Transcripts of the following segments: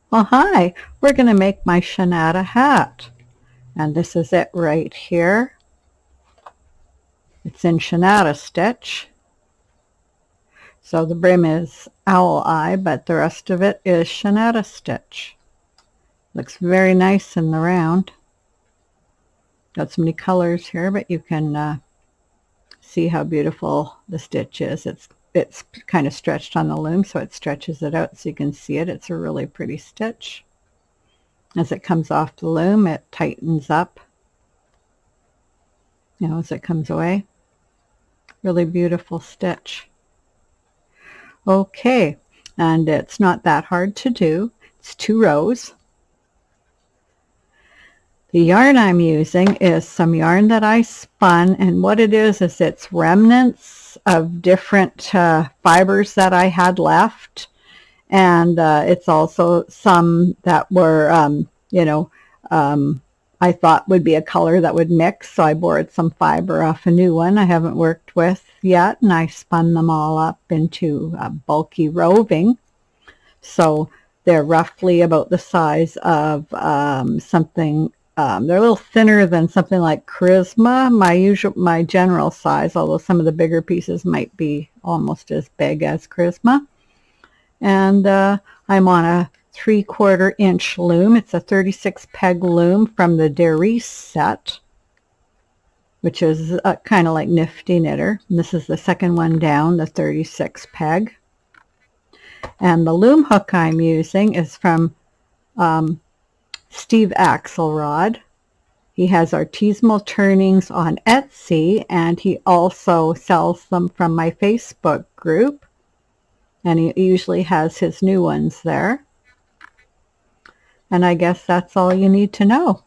Well, hi, we're going to make my Shanada hat. And this is it right here. It's in Shanada Stitch. So the brim is owl eye, but the rest of it is Shanada Stitch. Looks very nice in the round. Got so many colors here, but you can see how beautiful the stitch is. It's kind of stretched on the loom, so it stretches it out so you can see it. It's a really pretty stitch. As it comes off the loom, it tightens up, as it comes away. Really beautiful stitch. Okay, and it's not that hard to do. It's 2 rows. The yarn I'm using is some yarn that I spun, and what it is it's remnants of different fibers that I had left, and it's also some that were, I thought would be a color that would mix, so I borrowed some fiber off a new one I haven't worked with yet, and I spun them all up into bulky roving. So they're roughly about the size of something. They're a little thinner than something like Charisma, my general size, although some of the bigger pieces might be almost as big as Charisma. And I'm on a 3/4 inch loom. It's a 36 peg loom from the Dairy set, which is kind of like Nifty Knitter. And this is the second one down, the 36 peg. And the loom hook I'm using is from Steve Axelrod. He has artisanal turnings on Etsy, and he also sells them from my Facebook group. And he usually has his new ones there. And I guess that's all you need to know.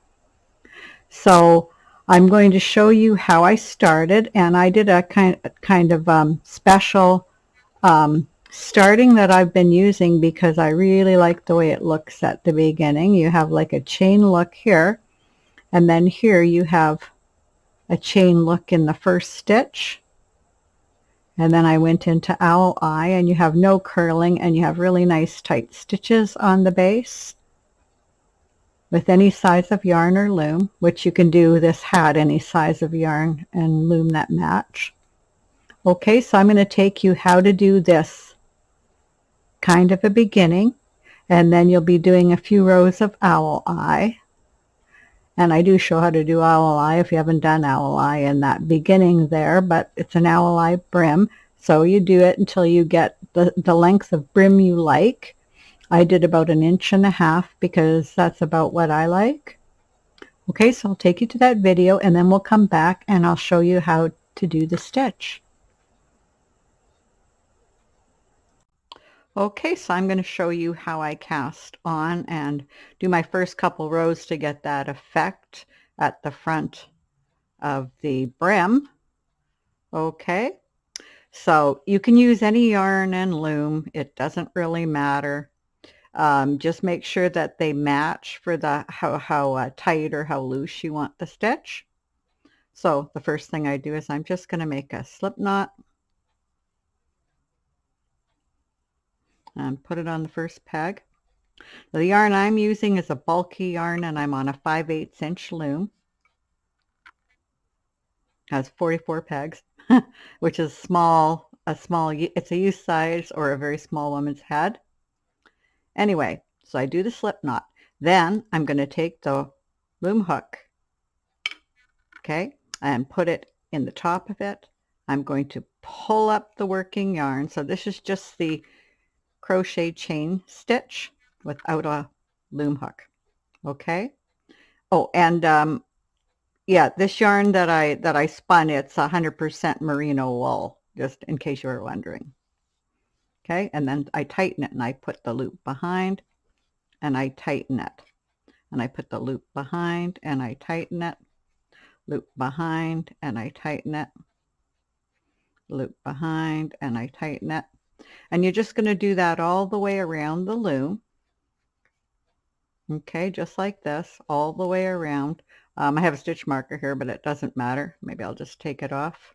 So I'm going to show you how I started, and I did a kind of special starting that I've been using because I really like the way it looks at the beginning. You have like a chain look here, and then here you have a chain look in the first stitch, and then I went into owl eye, and you have no curling, and you have really nice tight stitches on the base with any size of yarn or loom, which you can do this hat any size of yarn and loom that match. Okay, so I'm going to take you how to do this kind of a beginning, and then you'll be doing a few rows of owl eye. And I do show how to do owl eye if you haven't done owl eye in that beginning there, but it's an owl eye brim, so you do it until you get the length of brim you like. I did about 1.5 inches because that's about what I like. Okay, so I'll take you to that video, and then we'll come back and I'll show you how to do the stitch. Okay, so I'm going to show you how I cast on and do my first couple rows to get that effect at the front of the brim. Okay, so you can use any yarn and loom. It doesn't really matter. Just make sure that they match for the how tight or how loose you want the stitch. So the first thing I do is I'm just going to make a slip knot and put it on the first peg. The yarn I'm using is a bulky yarn, and I'm on a 5/8 inch loom. Has 44 pegs, which is small. It's a youth size or a very small woman's head. Anyway, so I do the slip knot. Then I'm going to take the loom hook, okay, and put it in the top of it. I'm going to pull up the working yarn. So this is just the crochet chain stitch without a loom hook. Okay. Oh, and yeah, this yarn that I spun, it's 100% merino wool, just in case you were wondering. Okay, and then I tighten it, and I put the loop behind, and I tighten it, and I put the loop behind, and I tighten it, loop behind, and I tighten it, loop behind, and I tighten it. And you're just going to do that all the way around the loom. Okay, just like this, all the way around. I have a stitch marker here, but it doesn't matter. Maybe I'll just take it off.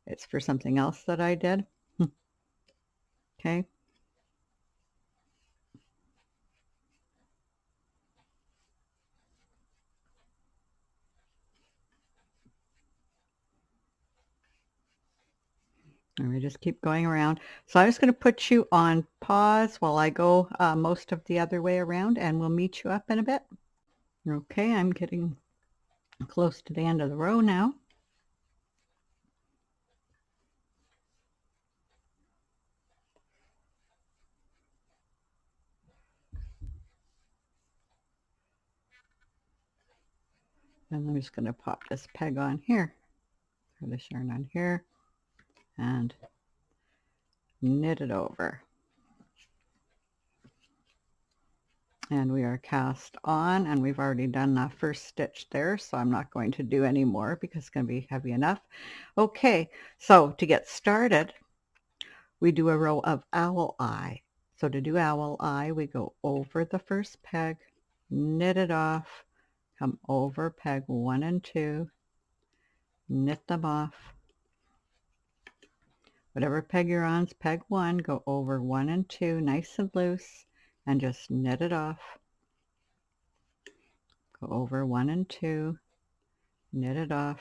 It's for something else that I did. Okay. And we just keep going around. So I'm just going to put you on pause while I go most of the other way around, and we'll meet you up in a bit. Okay, I'm getting close to the end of the row now. And I'm just going to pop this peg on here, or this yarn on here, and knit it over. And we are cast on, and we've already done the first stitch there, so I'm not going to do any more because it's going to be heavy enough. Okay, so to get started, we do a row of owl eye. So to do owl eye, we go over the first peg, knit it off, come over peg 1 and 2, knit them off. Whatever peg you're on is peg 1, go over 1 and 2 nice and loose, and just knit it off. Go over 1 and 2, knit it off.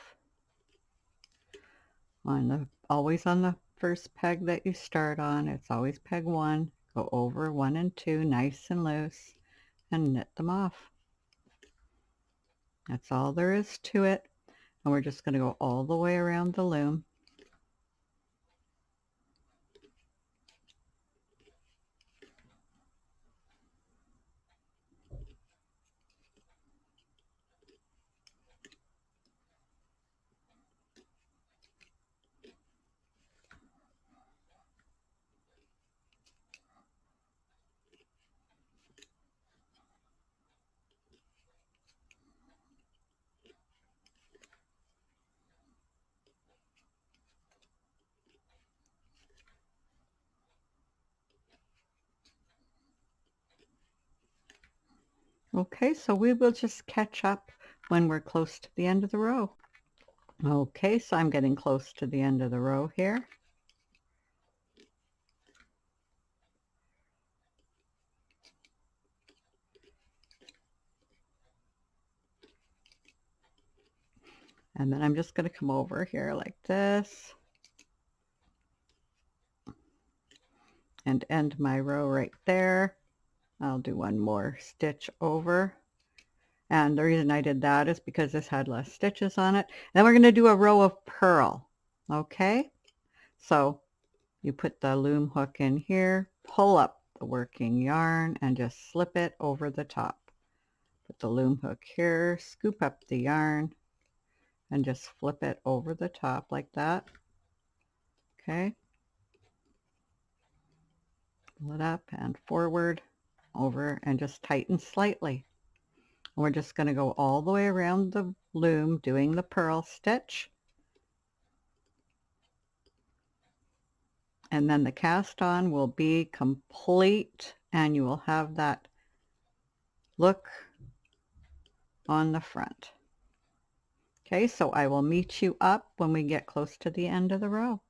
Always on the first peg that you start on, it's always peg 1, go over 1 and 2 nice and loose, and knit them off. That's all there is to it, and we're just going to go all the way around the loom. Okay, so we will just catch up when we're close to the end of the row. Okay, so I'm getting close to the end of the row here. And then I'm just going to come over here like this and end my row right there. I'll do one more stitch over. And the reason I did that is because this had less stitches on it. Then we're going to do a row of purl. Okay, so you put the loom hook in here, pull up the working yarn, and just slip it over the top. Put the loom hook here, scoop up the yarn, and just flip it over the top like that. Okay, pull it up and forward, over, and just tighten slightly. And we're just going to go all the way around the loom doing the purl stitch. And then the cast on will be complete, and you will have that look on the front. Okay, so I will meet you up when we get close to the end of the row.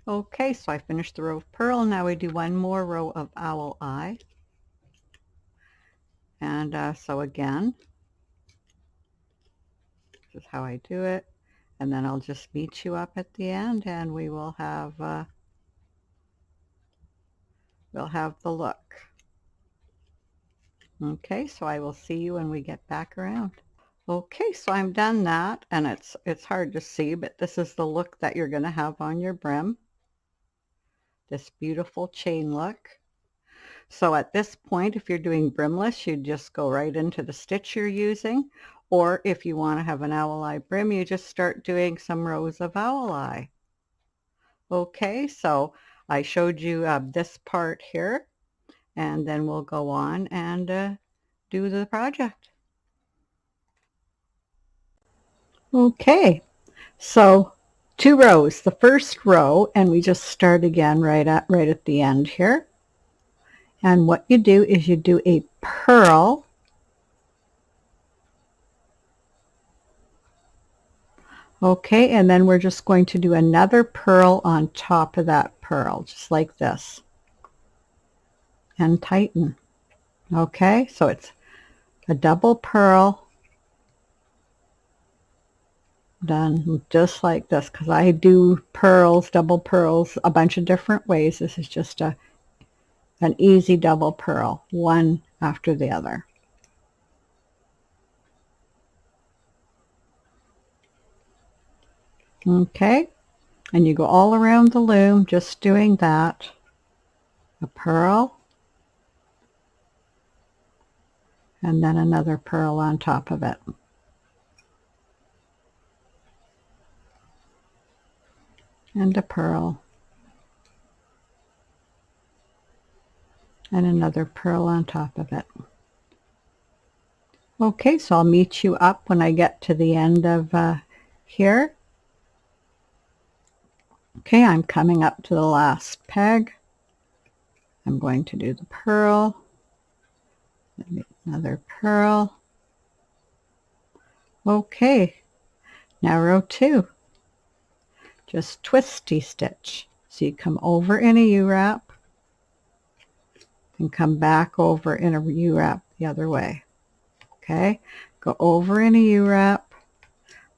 Okay, so I finished the row of purl. Now we do one more row of owl eye. And so again, this is how I do it. And then I'll just meet you up at the end, and we will have we'll have the look. Okay, so I will see you when we get back around. Okay, so I'm done that, and it's hard to see, but this is the look that you're going to have on your brim. This beautiful chain look. So at this point, if you're doing brimless, you just go right into the stitch you're using, or if you want to have an owl eye brim, you just start doing some rows of owl eye. Okay, so I showed you this part here, and then we'll go on and do the project. Okay, so 2 rows. The first row, and we just start again right at the end here. And what you do is you do a purl, okay, and then we're just going to do another purl on top of that purl, just like this, and tighten. Okay, so it's a double purl, done just like this, because I do pearls, double pearls, a bunch of different ways. This is just an easy double pearl, one after the other. Okay, and you go all around the loom just doing that. A pearl, and then another pearl on top of it. And a pearl. And another pearl on top of it. Okay, so I'll meet you up when I get to the end of here. Okay, I'm coming up to the last peg. I'm going to do the pearl, another pearl. Okay, now row 2. Just twisty stitch. So you come over in a U-wrap and come back over in a U-wrap the other way. Okay, go over in a U-wrap,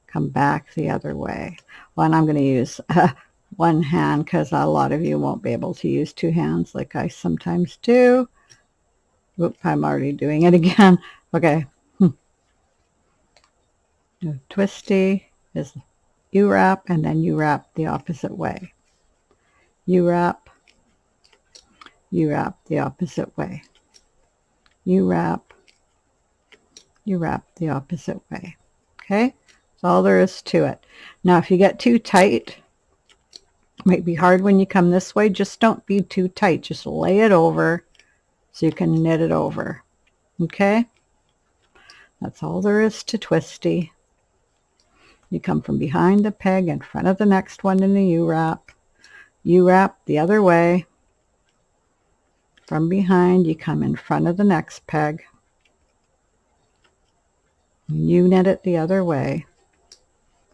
come back the other way. Well, and I'm going to use one hand because a lot of you won't be able to use two hands like I sometimes do. Oop, I'm already doing it again. Okay. Twisty is U-wrap, and then U-wrap the opposite way. U-wrap, U-wrap the opposite way. U-wrap, U-wrap the opposite way. Okay, that's all there is to it. Now, if you get too tight, it might be hard when you come this way. Just don't be too tight. Just lay it over so you can knit it over. Okay, that's all there is to twisty. You come from behind the peg in front of the next one in the U-wrap. U-wrap the other way. From behind, you come in front of the next peg. You knit it the other way.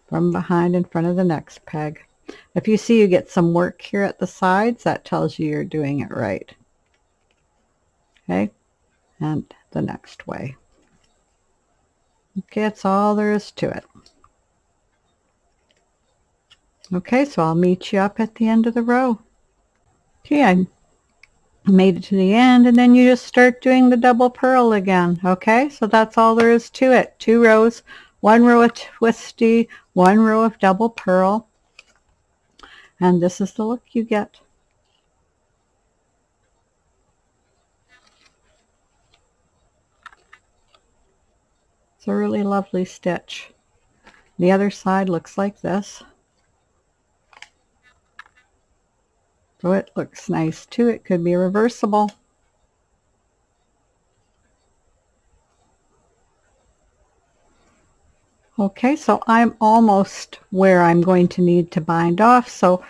From behind in front of the next peg. If you see you get some work here at the sides, that tells you you're doing it right. Okay, and the next way. Okay, that's all there is to it. Okay, so I'll meet you up at the end of the row. Okay, I made it to the end, and then you just start doing the double purl again. Okay, so that's all there is to it. 2 rows, 1 row of twisty, 1 row of double purl, and this is the look you get. It's a really lovely stitch. The other side looks like this. So it looks nice too. It could be reversible. Okay, so I'm almost where I'm going to need to bind off. So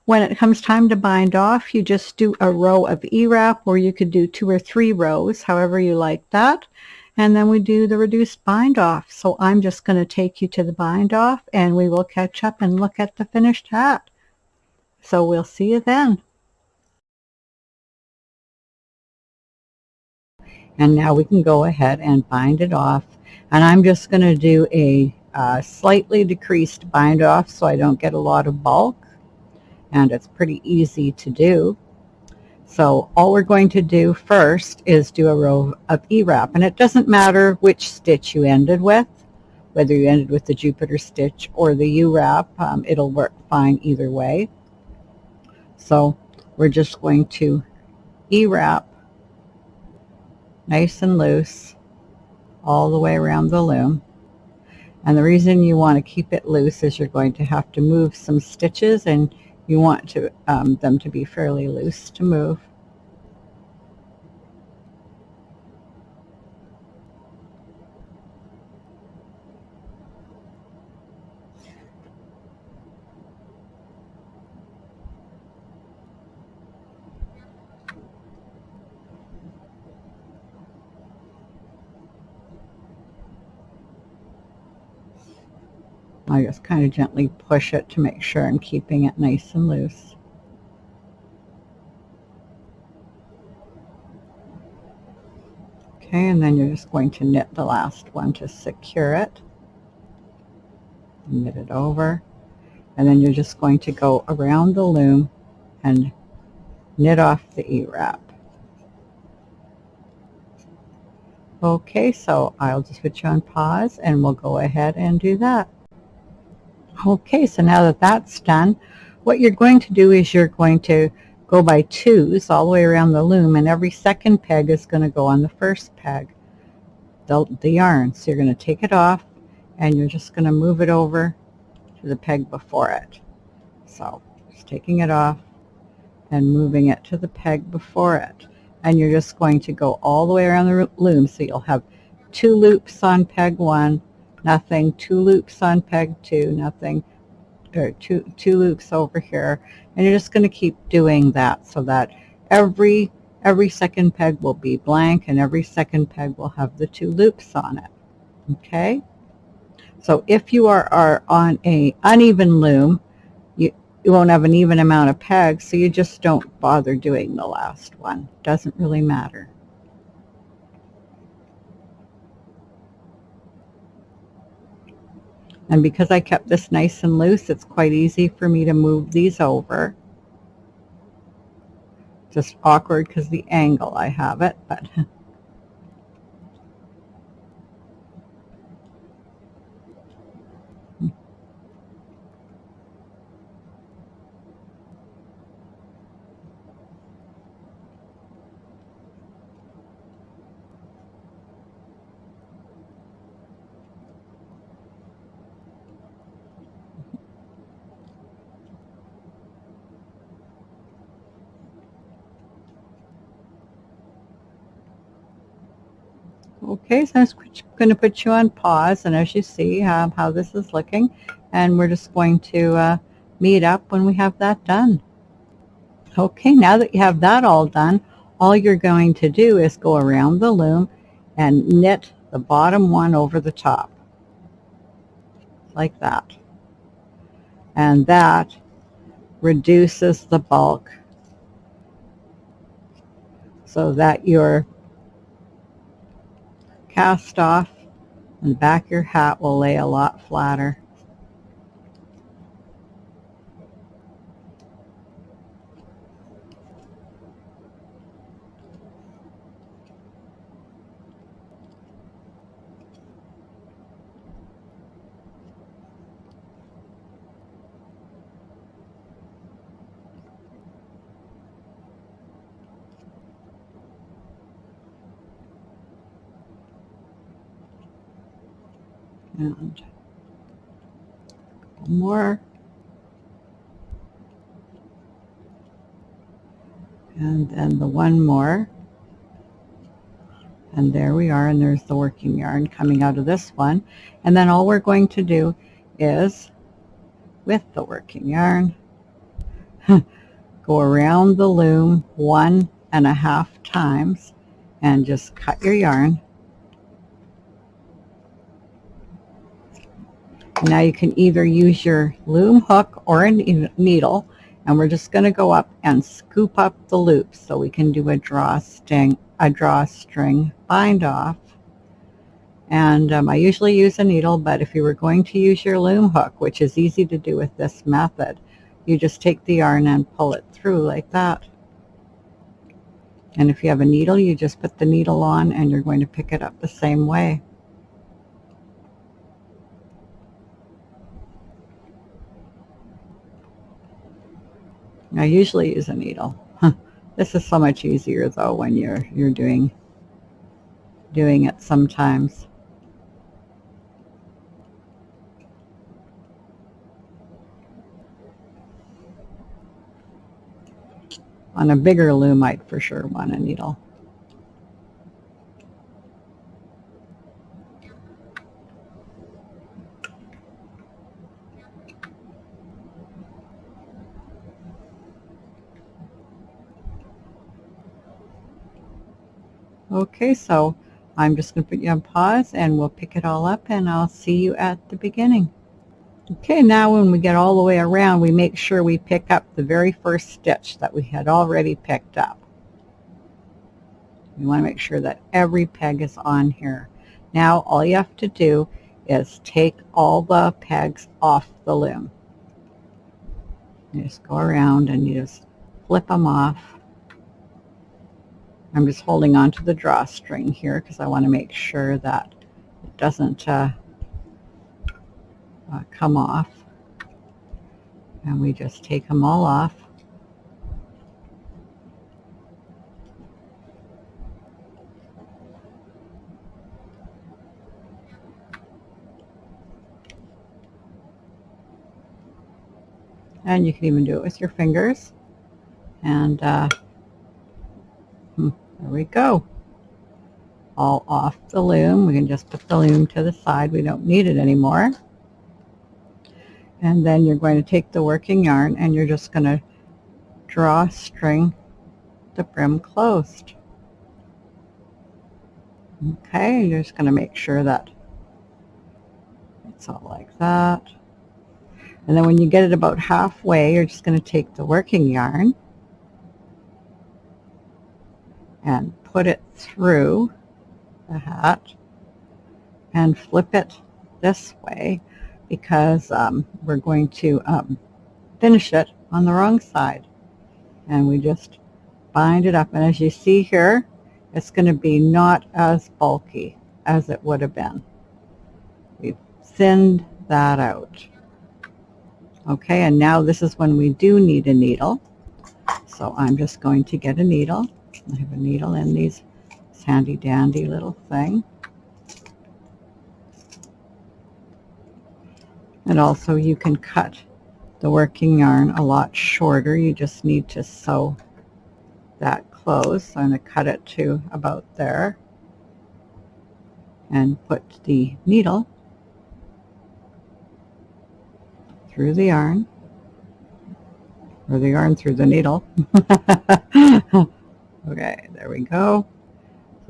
when it comes time to bind off, you just do a row of E-wrap, or you could do 2 or 3 rows, however you like that. And then we do the reduced bind off. So I'm just going to take you to the bind off, and we will catch up and look at the finished hat. So we'll see you then. And now we can go ahead and bind it off. And I'm just going to do a slightly decreased bind off so I don't get a lot of bulk. And it's pretty easy to do. So all we're going to do first is do a row of E-wrap. And it doesn't matter which stitch you ended with, whether you ended with the Jupiter stitch or the U-wrap, it'll work fine either way. So we're just going to E-wrap nice and loose all the way around the loom. And the reason you want to keep it loose is you're going to have to move some stitches, and you want to them to be fairly loose to move. I just kind of gently push it to make sure I'm keeping it nice and loose. Okay, and then you're just going to knit the last one to secure it. knit it over, and then you're just going to go around the loom and knit off the E-wrap. Okay, so I'll just put you on pause and we'll go ahead and do that. Okay, so now that that's done, what you're going to do is you're going to go by twos all the way around the loom, and every second peg is going to go on the first peg, the yarn. So you're going to take it off and you're just going to move it over to the peg before it. So just taking it off and moving it to the peg before it. And you're just going to go all the way around the loom. So you'll have 2 loops on peg 1, nothing, 2 loops on peg 2, nothing, or two loops over here. And you're just going to keep doing that so that every second peg will be blank and every second peg will have the 2 loops on it. Okay? So if you are on an uneven loom, you won't have an even amount of pegs, so you just don't bother doing the last one. Doesn't really matter. And because I kept this nice and loose, it's quite easy for me to move these over. Just awkward because the angle I have it, but okay, so I'm just going to put you on pause, and as you see how this is looking, and we're just going to meet up when we have that done. Okay, now that you have that all done, all you're going to do is go around the loom and knit the bottom one over the top, like that. And that reduces the bulk so that your cast off and the back of your hat will lay a lot flatter. And more, and then the one more, and there we are, and there's the working yarn coming out of this one. And then all we're going to do is, with the working yarn, go around the loom 1.5 times and just cut your yarn. Now you can either use your loom hook or a needle, and we're just going to go up and scoop up the loops so we can do a drawstring bind off. And I usually use a needle, but if you were going to use your loom hook, which is easy to do with this method, you just take the yarn and pull it through like that. And if you have a needle, you just put the needle on and you're going to pick it up the same way. I usually use a needle. This is so much easier though when you're doing it sometimes. On a bigger loom, I'd for sure want a needle. Okay, so I'm just going to put you on pause and we'll pick it all up and I'll see you at the beginning. Okay, now when we get all the way around, we make sure we pick up the very first stitch that we had already picked up. We want to make sure that every peg is on here. Now all you have to do is take all the pegs off the loom. You just go around and you just flip them off. I'm just holding on to the drawstring here because I want to make sure that it doesn't come off. And we just take them all off. And you can even do it with your fingers. And there we go. All off the loom. We can just put the loom to the side. We don't need it anymore. And then you're going to take the working yarn and you're just going to drawstring the brim closed. Okay, you're just going to make sure that it's all like that. And then when you get it about halfway, you're just going to take the working yarn and put it through the hat and flip it this way because we're going to finish it on the wrong side. And we just bind it up, and as you see here, it's going to be not as bulky as it would have been. We've thinned that out. Okay, and now this is when we do need a needle. So I'm just going to get a needle. I have a needle in this handy dandy little thing. And also you can cut the working yarn a lot shorter. You just need to sew that close. So I'm going to cut it to about there and put the needle through the yarn, or the yarn through the needle. Okay, there we go.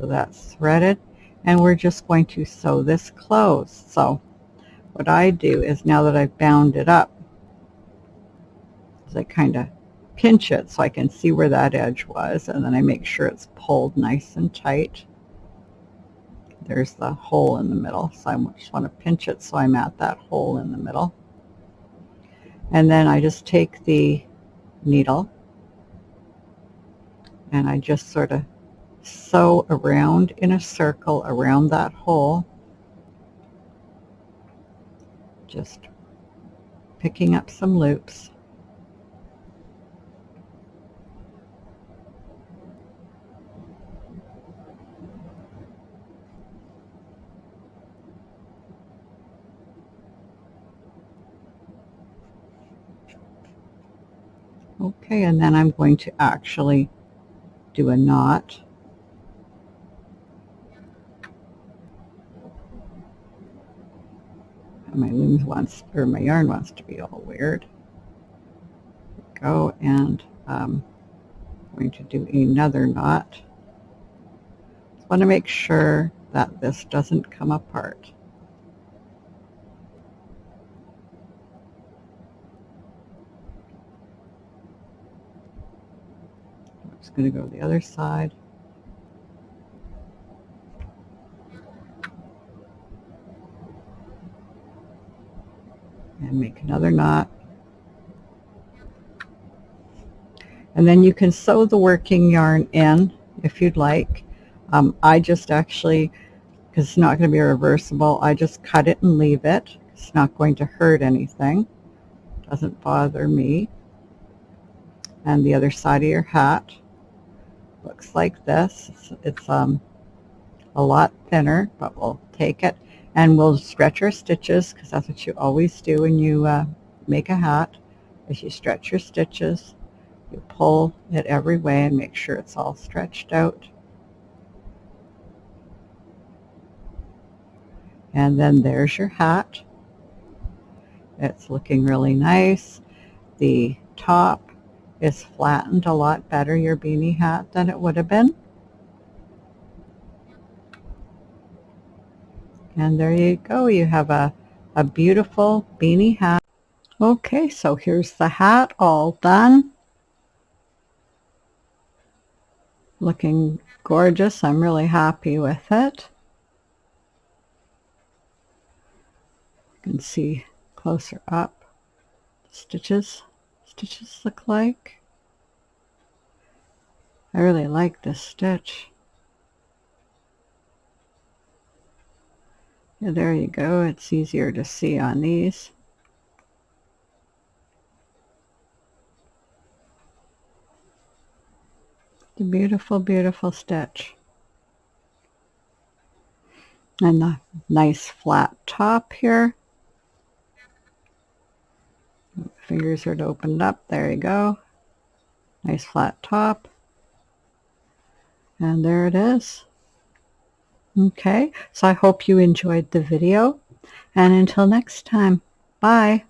So that's threaded, and we're just going to sew this closed. So what I do is, now that I've bound it up, is I kind of pinch it so I can see where that edge was, and then I make sure it's pulled nice and tight. There's the hole in the middle, so I just want to pinch it so I'm at that hole in the middle. And then I just take the needle and I just sort of sew around in a circle around that hole, just picking up some loops. Okay, and then I'm going to actually do a knot. And my loom wants, or my yarn wants to be all weird. Go, and I'm going to do another knot. Just want to make sure that this doesn't come apart. I'm just going to go to the other side. And make another knot. And then you can sew the working yarn in if you'd like. I just actually, because it's not going to be reversible, I just cut it and leave it. It's not going to hurt anything. Doesn't bother me. And the other side of your hat looks like this. It's a lot thinner, but we'll take it and we'll stretch our stitches, because that's what you always do when you make a hat, is you stretch your stitches. You pull it every way and make sure it's all stretched out. And then there's your hat. It's looking really nice. The top is flattened a lot better, your beanie hat, than it would have been. And there you go. You have a beautiful beanie hat. Okay, so here's the hat all done. Looking gorgeous. I'm really happy with it. You can see closer up stitches look like. I really like this stitch. Yeah, there you go. It's easier to see on these. The beautiful, beautiful stitch. And the nice flat top here. Fingers are opened up. There you go. Nice flat top. And there it is. Okay, so I hope you enjoyed the video. And until next time, bye.